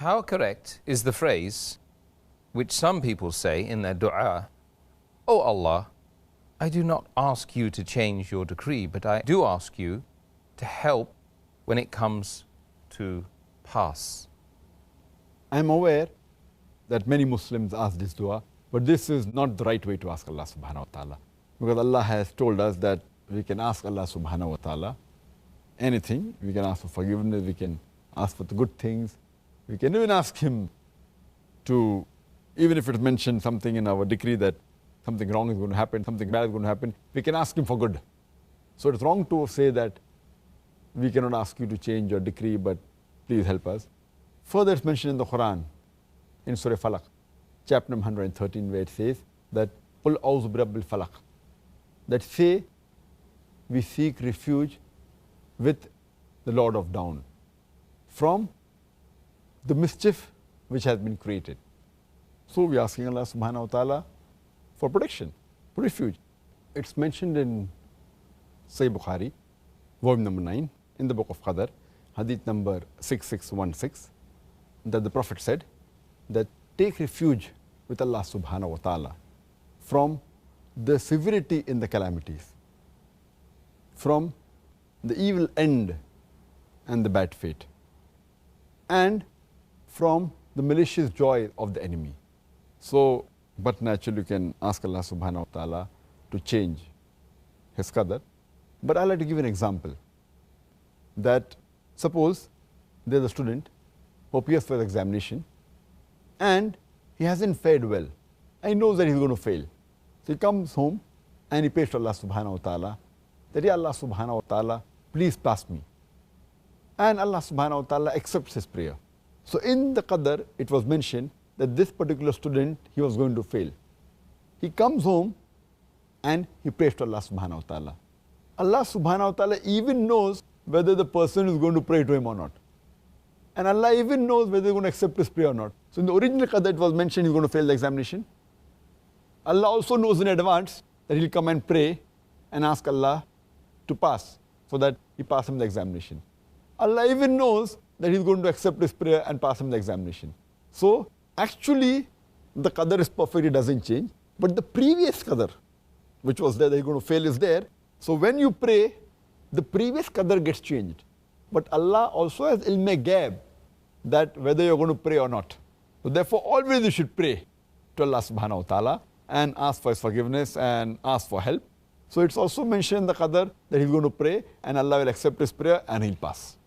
How correct is the phrase which some people say in their dua, "O Allah, I do not ask you to change your decree, but I do ask you to help when it comes to pass"? I am aware that many Muslims ask this dua, but this is not the right way to ask Allah subhanahu wa ta'ala. Because Allah has told us that we can ask Allah subhanahu wa ta'ala anything. We can ask for forgiveness, we can ask for the good things. We can even ask Him to, even if it's mentioned something in our decree that something wrong is going to happen, something bad is going to happen, we can ask Him for good. So it's wrong to say that we cannot ask you to change your decree, but please help us. Further, it's mentioned in the Quran, in Surah Falaq, chapter number 113, where it says that قُلْ أَعُوذُ بِرَبِّ الْفَلَقِ, that say, we seek refuge with the Lord of Dawn from the mischief which has been created. So we are asking Allah subhanahu wa ta'ala for protection, for refuge. It's mentioned in Sahih Bukhari, volume number 9, in the book of Qadr, hadith number 6616, that the Prophet said that take refuge with Allah subhanahu wa ta'ala from the severity in the calamities, from the evil end and the bad fate, and from the malicious joy of the enemy. So, but naturally you can ask Allah subhanahu wa ta'ala to change His qadr. But I'd like to give an example, that suppose there's a student who appears for the examination and he hasn't fared well, and he knows that he's going to fail. So he comes home and he prays to Allah subhanahu wa ta'ala that, Ya Allah subhanahu wa ta'ala, please pass me. And Allah subhanahu wa ta'ala accepts his prayer. So in the qadr, it was mentioned that this particular student, he was going to fail. He comes home and he prays to Allah subhanahu wa ta'ala. Allah subhanahu wa ta'ala even knows whether the person is going to pray to him or not. And Allah even knows whether he's going to accept his prayer or not. So in the original qadr, it was mentioned he's going to fail the examination. Allah also knows in advance that he'll come and pray and ask Allah to pass, so that he passes him the examination. Allah even knows that he's going to accept his prayer and pass him the examination. So actually the qadr is perfect, it doesn't change. But the previous qadr, which was there that he's going to fail, is there. So when you pray, the previous qadr gets changed. But Allah also has ilm ghaib, that whether you're going to pray or not. So therefore always you should pray to Allah subhanahu wa ta'ala and ask for His forgiveness and ask for help. So it's also mentioned in the qadr that he's going to pray and Allah will accept his prayer and he'll pass.